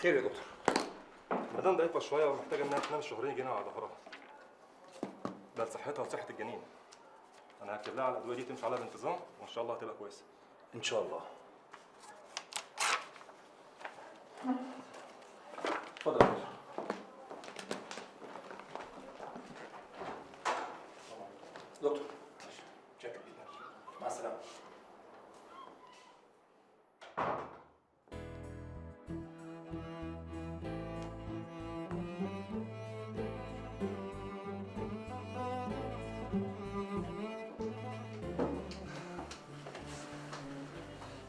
خير يا دكتور. المدام ضعيفه شويه ومحتاجه انها تنام شهرين يجينا على ظهرها. ده لصحتها وصحه الجنين. انا هكتب لها على الادويه دي تمشي عليها بانتظام وان شاء الله هتبقى كويسه. ان شاء الله. اتفضل يا دكتور. دكتور شكرا جدا. مع السلامه.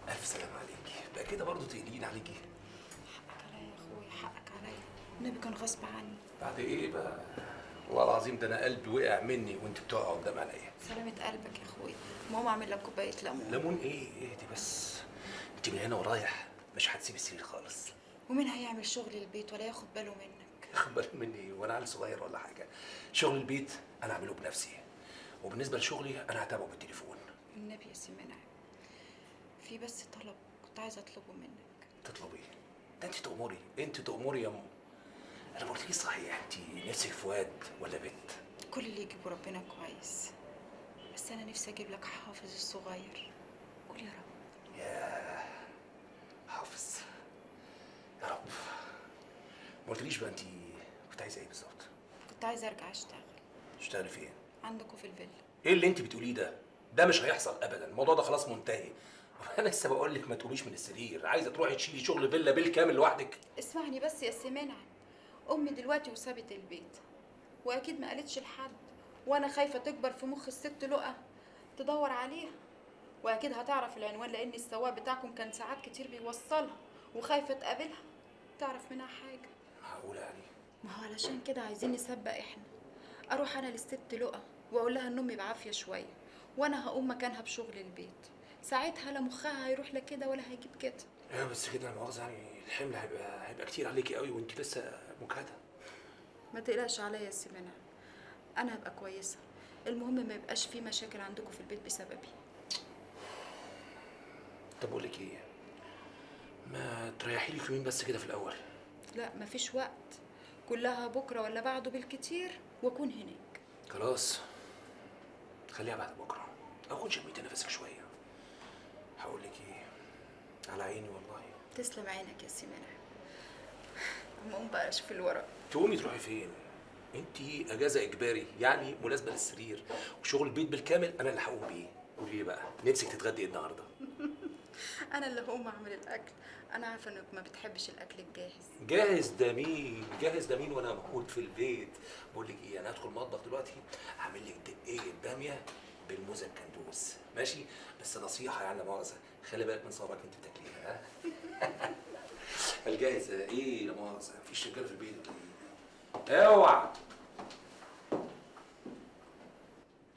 الف سلام عليكي. بقى كده برضه تقلقين عليكي. حقك عليا يا اخويا، حقك عليا. النبي كان غصب عني. بعد ايه بقى؟ والله العظيم ده انا قلبي وقع مني وانت بتقع قدام عينيا. سلامة قلبك يا اخويا. ماما اعمل لك كوبايه ليمون. ليمون ايه؟ اهدي بس. انت من هنا ورايح مش هتسيب السرير خالص. ومين هيعمل شغل البيت ولا ياخد باله منك؟ خد بالك مني وانا عيل صغير ولا حاجه. شغل البيت انا اعمله بنفسي، وبالنسبه لشغلي انا هتابعه بالتليفون. النبي يا سي منعم، في بس طلب كنت عايزه اطلبه منك. تطلبي؟ ده انت تأمري يا ام. انا ما قلتليش صحيح، انت نفسك في واد ولا بنت؟ كل اللي يجيبه ربنا كويس، بس انا نفسي اجيب لك حافظ الصغير. قول يا رب. يا حافظ يا رب. ما قلتليش بقى انت كنت عايزه ايه بالظبط؟ كنت عايزه ارجع اشتغل. تشتغلي فين؟ عندكم في الفيلا. ايه اللي انت بتقوليه ده؟ ده مش هيحصل ابدا، الموضوع ده خلاص منتهي. انا لسه بقول لك ما تقوميش من السرير، عايزه تروحي تشيلي شغل فيلا بالكامل لوحدك. اسمعني بس يا سي منعم، امي دلوقتي وسابت البيت واكيد ما قالتش لحد، وانا خايفه تكبر في مخ الست لقى تدور عليها، واكيد هتعرف العنوان لان السواق بتاعكم كان ساعات كتير بيوصلها، وخايفه تقابلها تعرف منها حاجه. معقوله يعني؟ ما هو علشان كده عايزين نسبق احنا. اروح انا للست لقى واقول لها ان امي بعافيه شويه، وانا هقوم مكانها بشغل البيت، ساعتها لا مخها هيروح لا كده ولا هيجيب كده. ايه بس كده لا مؤاخذه، يعني الحمل هيبقى كتير عليكي قوي وانت لسه مجهده. ما تقلقش عليا يا سي منى، انا هبقى كويسه، المهم ما يبقاش في مشاكل عندكم في البيت بسببي. طب اقول لك ايه، ما تريحي لي يومين بس كده في الاول. لا مفيش وقت، كلها بكره ولا بعده بالكتير واكون هناك. خلاص خليها بعد بكره، اكون شميت نفسك شويه. هقول لك ايه، على عيني والله. تسلم عينك يا سي منى. المهم بقى اشوف الورق. تقومي تروحي فين؟ انت اجازه اجباري يعني مناسبه للسرير، وشغل البيت بالكامل انا اللي هقوم بيه. قولي لي بقى نفسك تتغدي ايه النهارده؟ انا اللي هقوم اعمل الاكل، انا عارفه انك ما بتحبش الاكل الجاهز. جاهز ده مين؟ جاهز ده مين وانا موجود في البيت؟ بقول لك ايه، انا هدخل المطبخ دلوقتي هعمل لك دقيقه باميه بالموزه الكندوز، ماشي؟ بس نصيحه يعني لا مؤاخذه، خلي بالك من صوابعك انت بتاكليها. ها؟ الجاهز ايه لا مؤاخذه؟ مفيش رجاله في البيت ولا ايه؟ اوعى